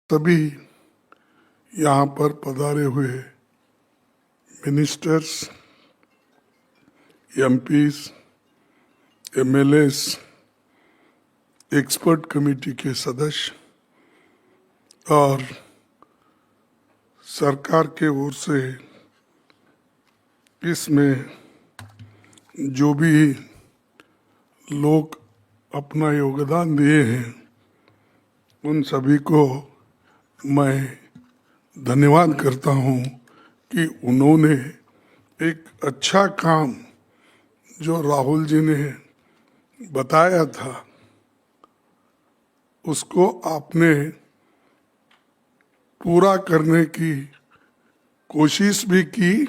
सभी यहाँ पर पधारे हुए ministers, MPs, MLAs, expert committee के सदस्य और सरकार के ओर से इसमें जो भी लोग अपना योगदान दिए हैं उन सभी को मैं धन्यवाद करता हूँ कि उन्होंने एक अच्छा काम जो राहुल जी ने बताया था उसको आपने पूरा करने की कोशिश भी की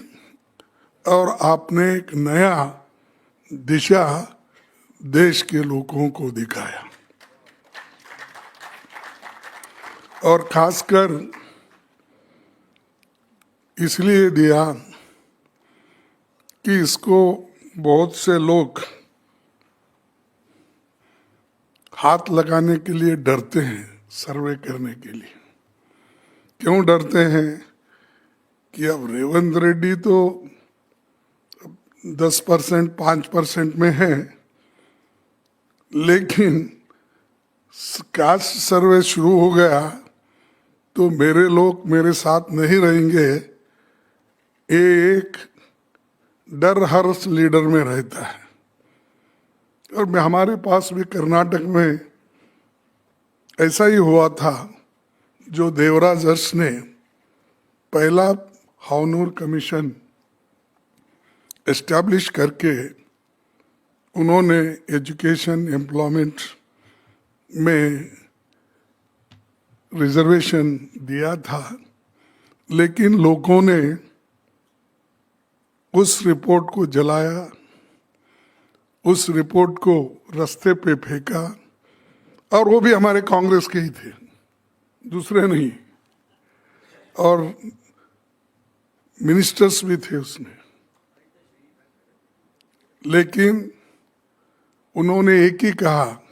और आपने एक नया दिशा देश के लोगों को दिखाया। और खासकर इसलिए दिया कि इसको बहुत से लोग हाथ लगाने के लिए डरते हैं, सर्वे करने के लिए। क्यों डरते हैं कि अब रेवंत रेड्डी तो 10%, 5% में है, लेकिन कास्ट सर्वे शुरू हो गया तो मेरे लोग मेरे साथ नहीं रहेंगे, ये एक डर हर लीडर में रहता है। और हमारे पास भी कर्नाटक में ऐसा ही हुआ था, जो देवराज अरस ने पहला हावनूर कमीशन एस्टैब्लिश करके उन्होंने एजुकेशन, एम्प्लॉयमेंट में रिजर्वेशन दिया था, लेकिन लोगों ने उस रिपोर्ट को जलाया, उस रिपोर्ट को रास्ते पे फेंका, और वो भी हमारे कांग्रेस के ही थे, दूसरे नहीं, और मिनिस्टर्स भी थे उसमें। लेकिन उन्होंने एक ही कहा,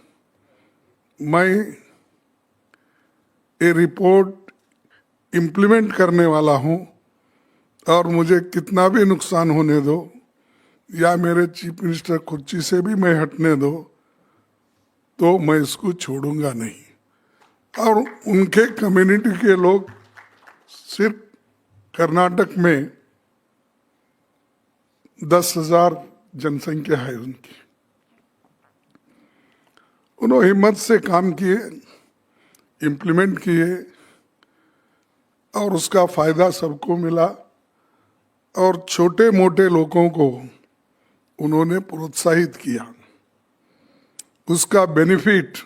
मैं ये रिपोर्ट इम्प्लीमेंट करने वाला हूं और मुझे कितना भी नुकसान होने दो या मेरे चीफ मिनिस्टर कुर्सी से भी मैं हटने दो तो मैं इसको छोड़ूंगा नहीं। और उनके कम्युनिटी के लोग, सिर्फ कर्नाटक में 10,000 जनसंख्या है उनकी, उन्होंने हिम्मत से काम किए, इम्प्लीमेंट किए और उसका फायदा सबको मिला। और छोटे मोटे लोगों को उन्होंने प्रोत्साहित किया, उसका बेनिफिट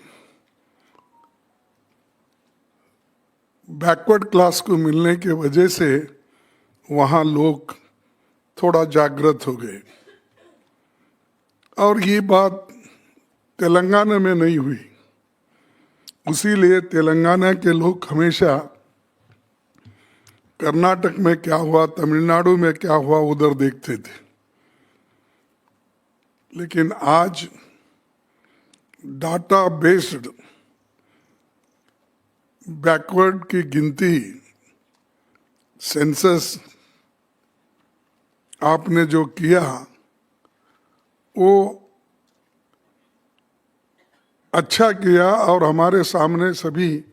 बैकवर्ड क्लास को मिलने के वजह से वहाँ लोग थोड़ा जागृत हो गए। और ये बात तेलंगाना में नहीं हुई, उसीलिए तेलंगाना के लोग हमेशा कर्नाटक में क्या हुआ, तमिलनाडु में क्या हुआ, उधर देखते थे। लेकिन आज डाटा बेस्ड बैकवर्ड की गिनती, सेंसस आपने जो किया वो अच्छा किया, और हमारे सामने सभी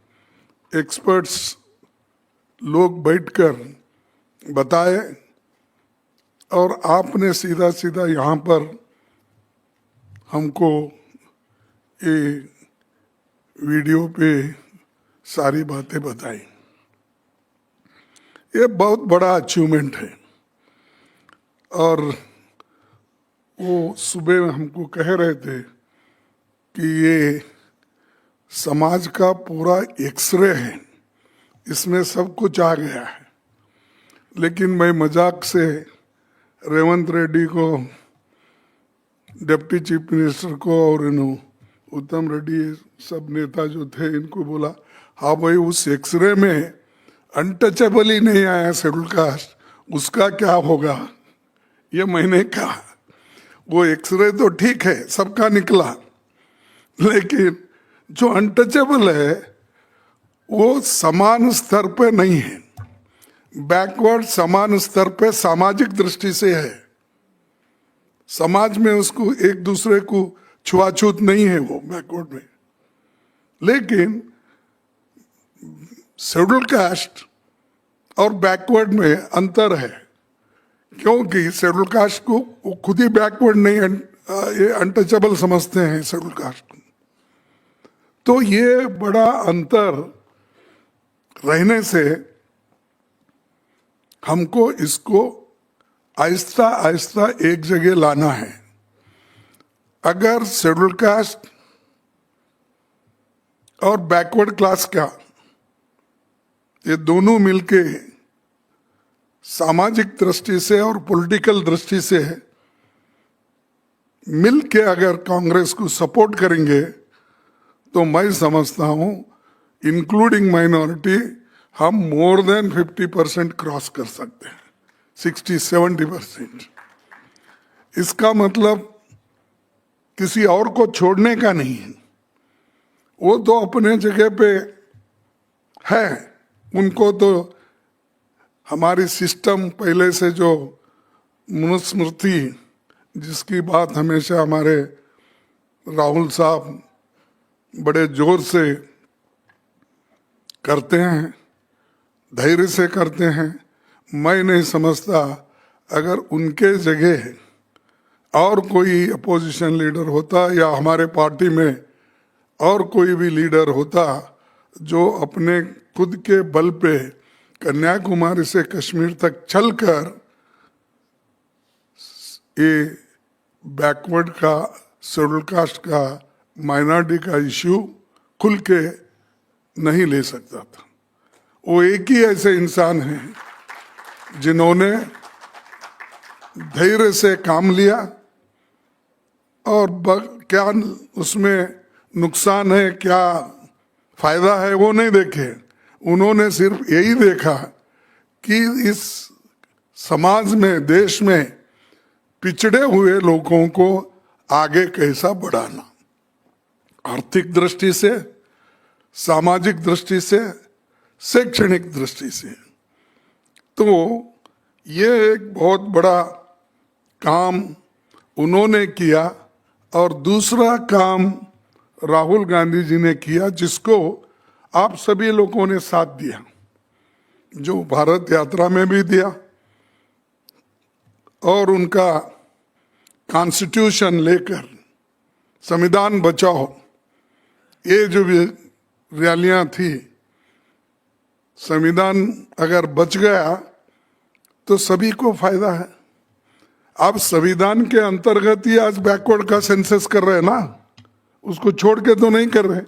एक्सपर्ट्स लोग बैठकर बताए, और आपने सीधा सीधा यहाँ पर हमको ये वीडियो पे सारी बातें बताई। ये बहुत बड़ा अचीवमेंट है। और वो सुबह हमको कह रहे थे कि ये समाज का पूरा एक्सरे है, इसमें सब कुछ आ गया है। लेकिन मैं मजाक से रेवंत रेड्डी को, डिप्टी चीफ मिनिस्टर को और उत्तम रेड्डी, सब नेता जो थे, इनको बोला, हाँ भाई उस एक्सरे में अनटचेबल ही नहीं आया शेड्यूल कास्ट, उसका क्या होगा? ये मैंने कहा, वो एक्सरे तो ठीक है सबका निकला, लेकिन जो अनटचेबल है वो समान स्तर पे नहीं है। बैकवर्ड समान स्तर पे सामाजिक दृष्टि से है, समाज में उसको एक दूसरे को छुआछूत नहीं है वो बैकवर्ड में। लेकिन शेड्यूल कास्ट और बैकवर्ड में अंतर है, क्योंकि शेड्यूल कास्ट को वो खुद ही बैकवर्ड नहीं, ये अनटचेबल समझते हैं शेड्यूल कास्ट को। तो ये बड़ा अंतर रहने से हमको इसको आहिस्ता आहिस्ता एक जगह लाना है। अगर शेड्यूल कास्ट और बैकवर्ड क्लास का ये दोनों मिलके सामाजिक दृष्टि से और पॉलिटिकल दृष्टि से मिलके अगर कांग्रेस को सपोर्ट करेंगे तो मैं समझता हूं इंक्लूडिंग माइनॉरिटी हम मोर देन 50% क्रॉस कर सकते हैं, 60-70%। इसका मतलब किसी और को छोड़ने का नहीं है, वो तो अपने जगह पे है, उनको तो हमारी सिस्टम पहले से जो मनुस्मृति जिसकी बात हमेशा हमारे राहुल साहब बड़े जोर से करते हैं, धैर्य से करते हैं। मैं नहीं समझता अगर उनके जगह और कोई अपोजिशन लीडर होता या हमारे पार्टी में और कोई भी लीडर होता जो अपने खुद के बल पे कन्याकुमारी से कश्मीर तक चलकर ये बैकवर्ड का, शेड्यूल कास्ट का, माइनॉरिटी का इश्यू खुल के नहीं ले सकता था। वो एक ही ऐसे इंसान हैं जिन्होंने धैर्य से काम लिया और क्या उसमें नुकसान है, क्या फायदा है, वो नहीं देखे। उन्होंने सिर्फ यही देखा कि इस समाज में, देश में पिछड़े हुए लोगों को आगे कैसा बढ़ाना, आर्थिक दृष्टि से, सामाजिक दृष्टि से, शैक्षणिक दृष्टि से। तो ये एक बहुत बड़ा काम उन्होंने किया। और दूसरा काम राहुल गांधी जी ने किया, जिसको आप सभी लोगों ने साथ दिया, जो भारत यात्रा में भी दिया और उनका कॉन्स्टिट्यूशन लेकर संविधान बचाओ, ये जो भी रैलियां थी, संविधान अगर बच गया तो सभी को फायदा है। आप संविधान के अंतर्गत ही आज बैकवर्ड का सेंसस कर रहे हैं ना, उसको छोड़ के तो नहीं कर रहे।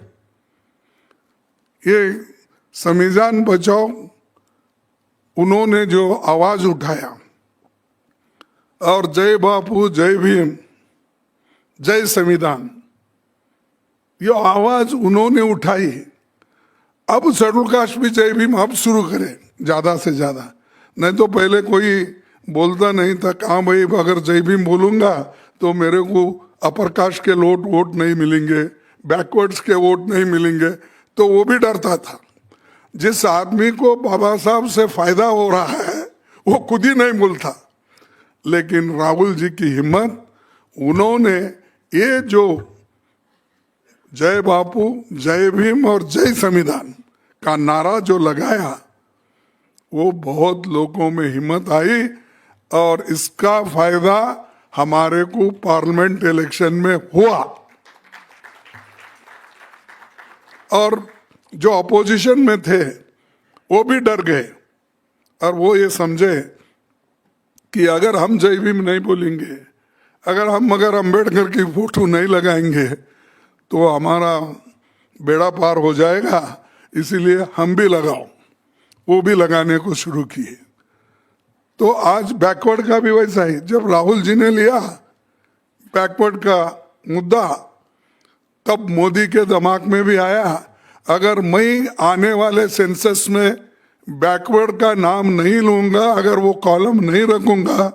ये संविधान बचाओ उन्होंने जो आवाज उठाया, और जय बापू, जय भीम, जय संविधान, ये आवाज उन्होंने उठाई। अब शेड्यूल कास्ट भी जय भीम अब शुरू करें ज्यादा से ज्यादा, नहीं तो पहले कोई बोलता नहीं था। कहाँ भाई, अगर जय भीम बोलूंगा तो मेरे को अपर कास्ट के वोट नहीं मिलेंगे, बैकवर्ड्स के वोट नहीं मिलेंगे, तो वो भी डरता था। जिस आदमी को बाबा साहब से फायदा हो रहा है वो खुद ही नहीं बोलता। लेकिन राहुल जी की हिम्मत, उन्होंने ये जो जय बापू, जय भीम और जय संविधान का नारा जो लगाया, वो बहुत लोगों में हिम्मत आई और इसका फायदा हमारे को पार्लियामेंट इलेक्शन में हुआ। और जो अपोजिशन में थे वो भी डर गए और वो ये समझे कि अगर हम जय भीम नहीं बोलेंगे, अगर अम्बेडकर की फोटो नहीं लगाएंगे तो हमारा बेड़ा पार हो जाएगा, इसीलिए हम भी लगाओ। वो भी लगाने को शुरू किए। तो आज बैकवर्ड का भी वैसा ही, जब राहुल जी ने लिया बैकवर्ड का मुद्दा, तब मोदी के दिमाग में भी आया, अगर मैं आने वाले सेंसस में बैकवर्ड का नाम नहीं लूंगा, अगर वो कॉलम नहीं रखूंगा,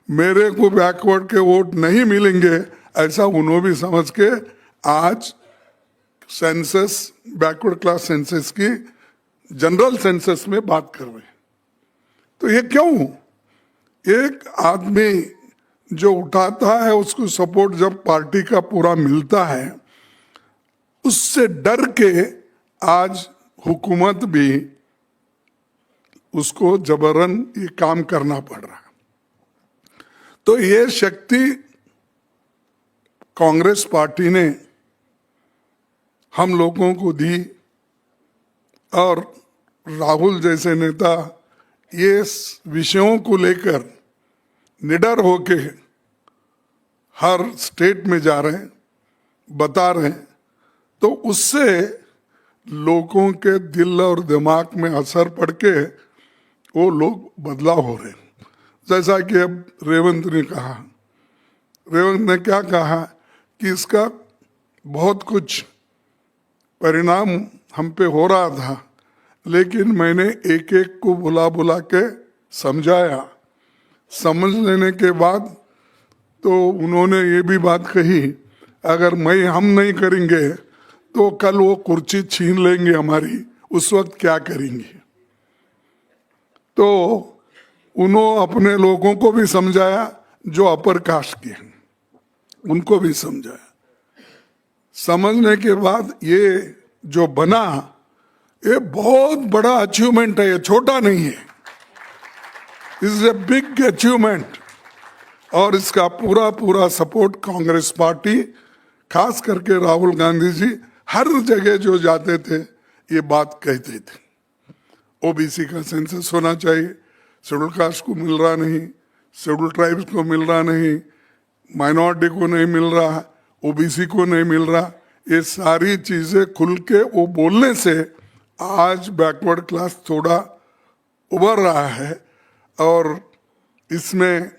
मेरे को बैकवर्ड के वोट नहीं मिलेंगे। ऐसा उन्होंने भी समझ के आज सेंसस, बैकवर्ड क्लास सेंसस की जनरल सेंसस में बात कर रहे हैं। तो ये क्यों? एक आदमी जो उठाता है उसको सपोर्ट जब पार्टी का पूरा मिलता है, उससे डर के आज हुकूमत भी उसको जबरन ये काम करना पड़ रहा है। तो ये शक्ति कांग्रेस पार्टी ने हम लोगों को दी और राहुल जैसे नेता ये विषयों को लेकर निडर होके हर स्टेट में जा रहे हैं, बता रहे हैं, तो उससे लोगों के दिल और दिमाग में असर पड़ के वो लोग बदलाव हो रहे हैं। जैसा कि अब रेवंत ने कहा, रेवंत ने क्या कहा कि इसका बहुत कुछ परिणाम हम पे हो रहा था, लेकिन मैंने एक एक को बुला बुला के समझाया। समझ लेने के बाद तो उन्होंने ये भी बात कही, अगर हम नहीं करेंगे तो कल वो कुर्सी छीन लेंगे हमारी, उस वक्त क्या करेंगे। तो उन्होंने अपने लोगों को भी समझाया, जो अपर कास्ट के हैं उनको भी समझाया। समझने के बाद ये जो बना, ये बहुत बड़ा अचीवमेंट है, ये छोटा नहीं है, इज ए बिग अचीवमेंट। और इसका पूरा पूरा सपोर्ट कांग्रेस पार्टी, खास करके राहुल गांधी जी हर जगह जो जाते थे ये बात कहते थे। ओबीसी का सेंसस होना चाहिए, शेड्यूल कास्ट को मिल रहा नहीं, शेड्यूल ट्राइब्स को मिल रहा नहीं, माइनॉरिटी को नहीं मिल रहा, ओबीसी को नहीं मिल रहा। ये सारी चीजें खुल के वो बोलने से आज बैकवर्ड क्लास थोड़ा उभर रहा है और इसमें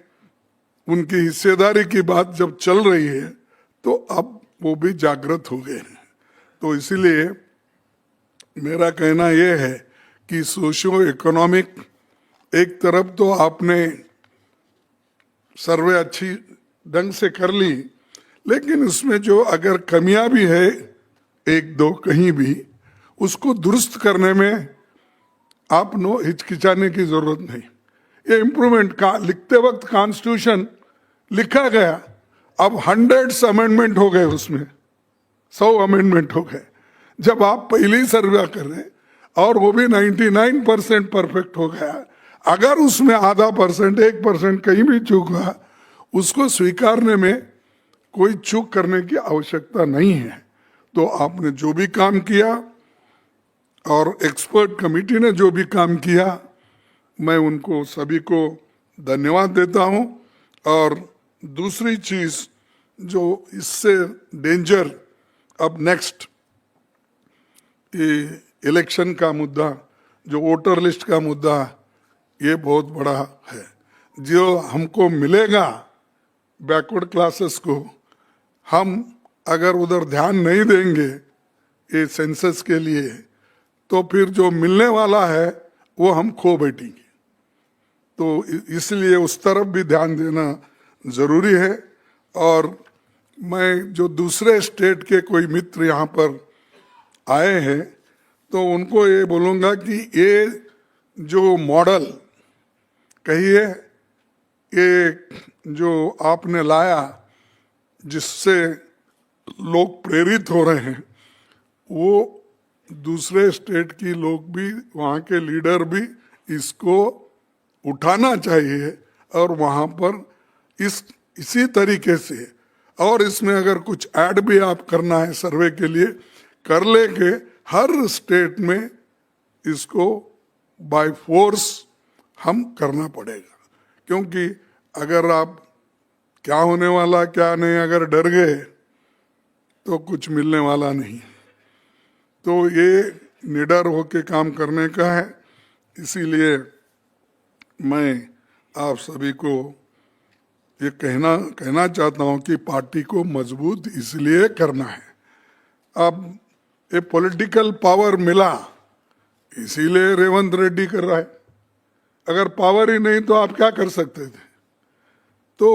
उनकी हिस्सेदारी की बात जब चल रही है तो अब वो भी जागृत हो गए हैं। तो इसीलिए मेरा कहना यह है कि सोशियो इकोनॉमिक एक तरफ तो आपने सर्वे अच्छी ढंग से कर ली, लेकिन उसमें जो अगर कमियां भी है एक दो कहीं भी, उसको दुरुस्त करने में आप हिचकिचाने की जरूरत नहीं। ये इम्प्रूवमेंट का लिखते वक्त कॉन्स्टिट्यूशन लिखा गया, अब 100 अमेंडमेंट हो गए, उसमें 100 अमेंडमेंट हो गए। जब आप पहली सर्वे कर रहे और वो भी 99% परफेक्ट हो गया, अगर उसमें आधा परसेंट 1% कहीं भी चूक हुआ, उसको स्वीकारने में कोई चूक करने की आवश्यकता नहीं है। तो आपने जो भी काम किया और एक्सपर्ट कमेटी ने जो भी काम किया, मैं उनको सभी को धन्यवाद देता हूं। और दूसरी चीज जो इससे डेंजर, अब नेक्स्ट ये इलेक्शन का मुद्दा, जो वोटर लिस्ट का मुद्दा, ये बहुत बड़ा है। जो हमको मिलेगा बैकवर्ड क्लासेस को, हम अगर उधर ध्यान नहीं देंगे ये सेंसस के लिए, तो फिर जो मिलने वाला है वो हम खो बैठेंगे। तो इसलिए उस तरफ भी ध्यान देना जरूरी है। और मैं जो दूसरे स्टेट के कोई मित्र यहाँ पर आए हैं, तो उनको ये बोलूँगा कि ये जो मॉडल कहिए, ये जो आपने लाया जिससे लोग प्रेरित हो रहे हैं, वो दूसरे स्टेट की लोग भी, वहाँ के लीडर भी इसको उठाना चाहिए और वहाँ पर इसी तरीके से, और इसमें अगर कुछ ऐड भी आप करना है सर्वे के लिए कर लेके हर स्टेट में इसको बाय फोर्स हम करना पड़ेगा। क्योंकि अगर आप क्या होने वाला क्या नहीं अगर डर गए तो कुछ मिलने वाला नहीं। तो ये निडर होके काम करने का है। इसीलिए मैं आप सभी को ये कहना चाहता हूँ कि पार्टी को मजबूत इसलिए करना है। अब ये पॉलिटिकल पावर मिला इसीलिए रेवंत रेड्डी कर रहा है, अगर पावर ही नहीं तो आप क्या कर सकते थे। तो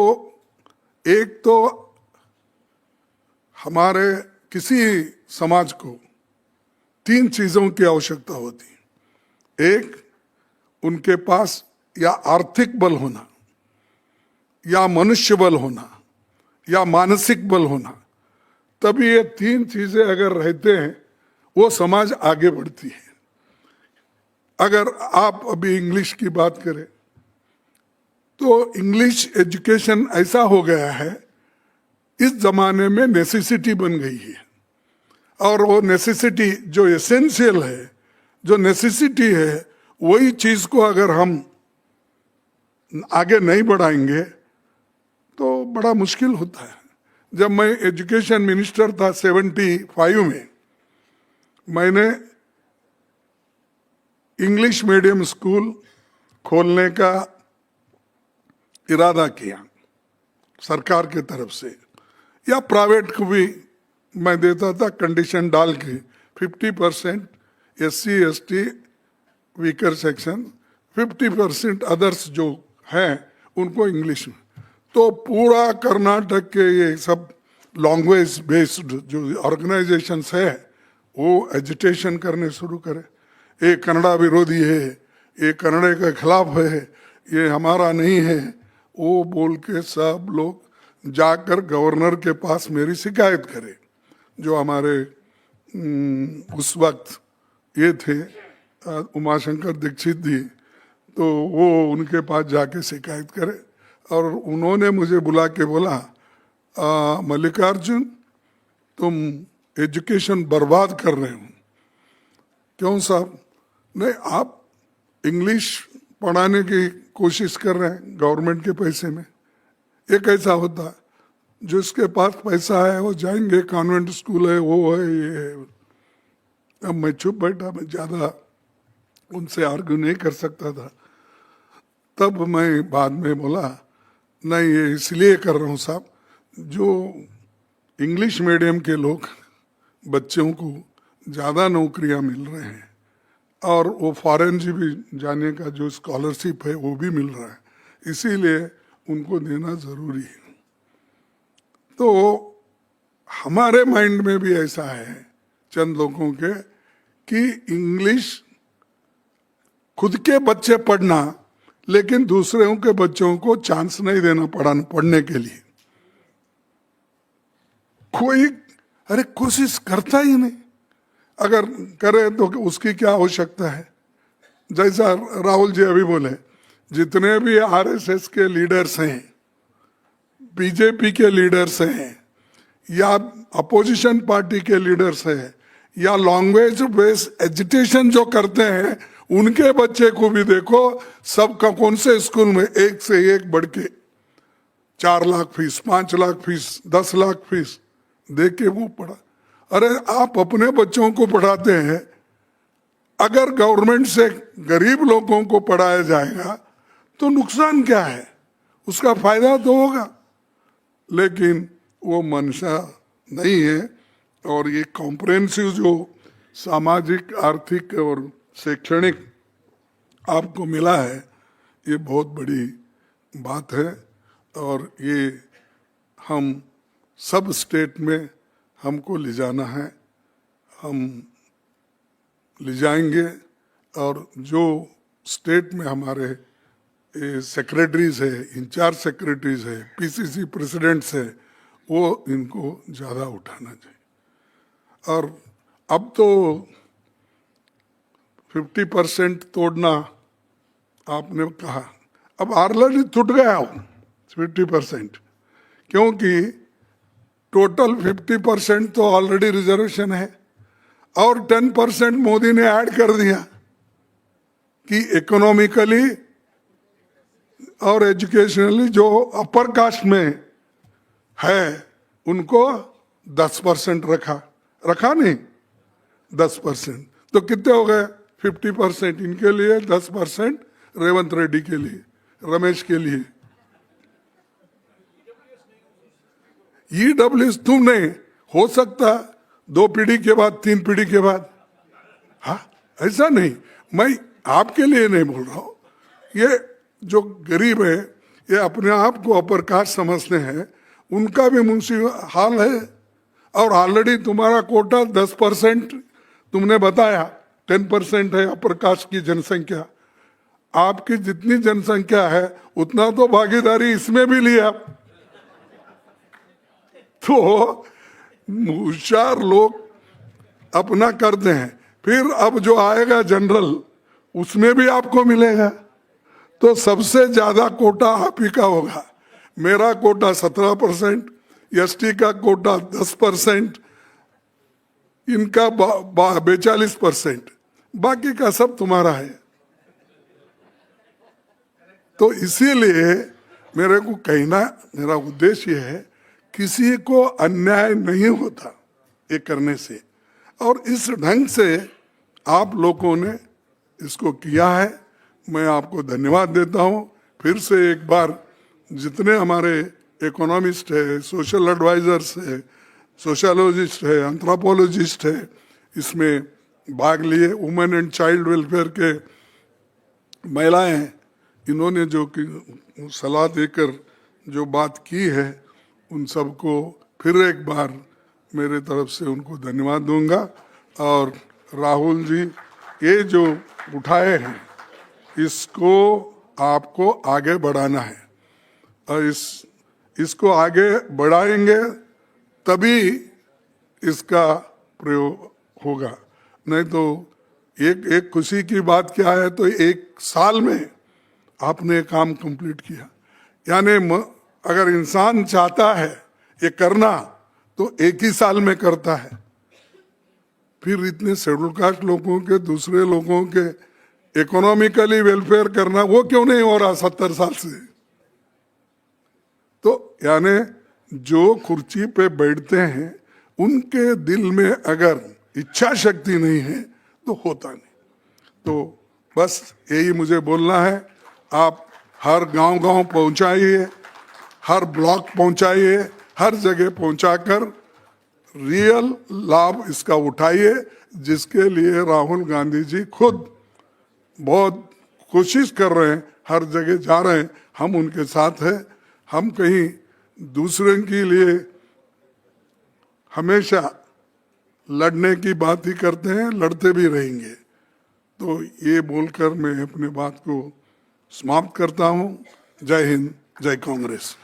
एक तो हमारे किसी समाज को 3 चीजों की आवश्यकता होती है। एक उनके पास या आर्थिक बल होना, या मनुष्य बल होना, या मानसिक बल होना, तभी ये तीन चीजें अगर रहते हैं वो समाज आगे बढ़ती है। अगर आप अभी इंग्लिश की बात करें तो इंग्लिश एजुकेशन ऐसा हो गया है, इस जमाने में नेसेसिटी बन गई है। और वो नेसेसिटी जो एसेंशियल है, जो नेसेसिटी है, वही चीज को अगर हम आगे नहीं बढ़ाएंगे तो बड़ा मुश्किल होता है। जब मैं एजुकेशन मिनिस्टर था 75 में, मैंने इंग्लिश मीडियम स्कूल खोलने का इरादा किया सरकार की तरफ से, या प्राइवेट को भी मैं देता था कंडीशन डाल के 50% SC ST weaker section, 50% others जो हैं उनको इंग्लिश में। तो पूरा कर्नाटक के ये सब लैंग्वेज बेस्ड जो ऑर्गेनाइजेशंस है वो एजिटेशन करने शुरू करे, ये कन्नड़ा विरोधी है, ये कन्नड़े के खिलाफ है, ये हमारा नहीं है, वो बोल के सब लोग जाकर गवर्नर के पास मेरी शिकायत करे। जो हमारे उस वक्त ये थे उमाशंकर दीक्षित जी, तो वो उनके पास जाके शिकायत करे। और उन्होंने मुझे बुला के बोला, मल्लिकार्जुन तुम एजुकेशन बर्बाद कर रहे हो। क्यों साहब? नहीं, आप इंग्लिश पढ़ाने की कोशिश कर रहे हैं गवर्नमेंट के पैसे में। ये कैसा होता? जो इसके पास पैसा है वो जाएंगे, कॉन्वेंट स्कूल है, वो है, ये है। अब मैं चुप बैठा, मैं ज़्यादा उनसे आर्ग्यू नहीं कर सकता था। तब मैं बाद में बोला, नहीं ये इसलिए कर रहा हूँ साहब, जो इंग्लिश मीडियम के लोग बच्चों को ज़्यादा नौकरियाँ मिल रहे हैं और वो फॉरेन जी भी जाने का जो स्कॉलरशिप है वो भी मिल रहा है, इसीलिए उनको देना ज़रूरी है। तो हमारे माइंड में भी ऐसा है चंद लोगों के कि इंग्लिश खुद के बच्चे पढ़ना, लेकिन दूसरों के बच्चों को चांस नहीं देना पढ़ने के लिए। कोई अरे कोशिश करता ही नहीं, अगर करे तो उसकी क्या आवश्यकता है। जैसा राहुल जी अभी बोले, जितने भी RSS के लीडर्स हैं, बीजेपी के लीडर्स हैं, या अपोजिशन पार्टी के लीडर्स हैं, या लैंग्वेज बेस्ड एजुटेशन जो करते हैं, उनके बच्चे को भी देखो, सबका कौन से स्कूल में एक से एक बढ़ के 4 lakh fees, 5 lakh fees, 10 lakh fees दे के वो पढ़ा। अरे आप अपने बच्चों को पढ़ाते हैं, अगर गवर्नमेंट से गरीब लोगों को पढ़ाया जाएगा तो नुकसान क्या है? उसका फायदा तो होगा, लेकिन वो मंशा नहीं है। और ये कॉम्प्रिहेंसिव जो सामाजिक, आर्थिक और शैक्षणिक आपको मिला है, ये बहुत बड़ी बात है। और ये हम सब स्टेट में हमको ले जाना है, हम ले जाएंगे। और जो स्टेट में हमारे सेक्रेटरीज है, इंचार्ज सेक्रेटरीज है, PCC प्रेसिडेंट्स है, वो इनको ज़्यादा उठाना चाहिए। और अब तो 50% तोड़ना आपने कहा, अब ऑलरेडी टूट गया 50%, क्योंकि टोटल 50% तो ऑलरेडी रिजर्वेशन है और 10% मोदी ने ऐड कर दिया कि इकोनॉमिकली और एजुकेशनली जो अपर कास्ट में है उनको 10% रखा नहीं 10%, तो कितने हो गए? 50% इनके लिए, 10% रेवंत रेड्डी के लिए, रमेश के लिए। EWS तुम नहीं हो सकता 2 पीढ़ी के बाद, 3 पीढ़ी के बाद। हाँ, ऐसा नहीं, मैं आपके लिए नहीं बोल रहा हूं। ये जो गरीब है, ये अपने आप को अपर कास्ट समझते हैं, उनका भी मुसीबत हाल है। और ऑलरेडी तुम्हारा कोटा 10% तुमने बताया, 10% है अपर कास्ट की जनसंख्या, आपकी जितनी जनसंख्या है उतना तो भागीदारी इसमें भी लिया। तो होशियार लोग अपना करते हैं, फिर अब जो आएगा जनरल उसमें भी आपको मिलेगा, तो सबसे ज्यादा कोटा आप ही का होगा। मेरा कोटा 17%, एसटी का कोटा 10%, इनका 42%, बाकी का सब तुम्हारा है। तो इसीलिए मेरे को कहना, मेरा उद्देश्य ये है, किसी को अन्याय नहीं होता ये करने से, और इस ढंग से आप लोगों ने इसको किया है। मैं आपको धन्यवाद देता हूँ। फिर से एक बार जितने हमारे इकोनॉमिस्ट है, सोशल एडवाइजर्स है, सोशोलॉजिस्ट है, एंथ्रोपोलॉजिस्ट है, इसमें भाग लिए, वुमेन एंड चाइल्ड वेलफेयर के महिलाएं हैं, इन्होंने जो कि सलाह देकर जो बात की है, उन सबको फिर एक बार मेरे तरफ से उनको धन्यवाद दूंगा। और राहुल जी, ये जो उठाए हैं इसको आपको आगे बढ़ाना है, और इसको आगे बढ़ाएंगे तभी इसका प्रयोग होगा। नहीं तो एक खुशी की बात क्या है, तो एक साल में आपने काम कंप्लीट किया। यानी अगर इंसान चाहता है ये करना तो एक ही साल में करता है। फिर इतने शेड्यूल कास्ट लोगों के, दूसरे लोगों के इकोनॉमिकली वेलफेयर करना, वो क्यों नहीं हो रहा 70 साल से? तो यानी जो कुर्सी पे बैठते हैं उनके दिल में अगर इच्छा शक्ति नहीं है तो होता नहीं। तो बस यही मुझे बोलना है। आप हर गांव-गांव पहुंचाइए, हर ब्लॉक पहुंचाइए, हर जगह पहुंचाकर रियल लाभ इसका उठाइए, जिसके लिए राहुल गांधी जी खुद बहुत कोशिश कर रहे हैं, हर जगह जा रहे हैं, हम उनके साथ हैं। हम कहीं दूसरे के लिए हमेशा लड़ने की बात ही करते हैं, लड़ते भी रहेंगे। तो ये बोलकर मैं अपनी बात को समाप्त करता हूँ। जय हिंद, जय कांग्रेस।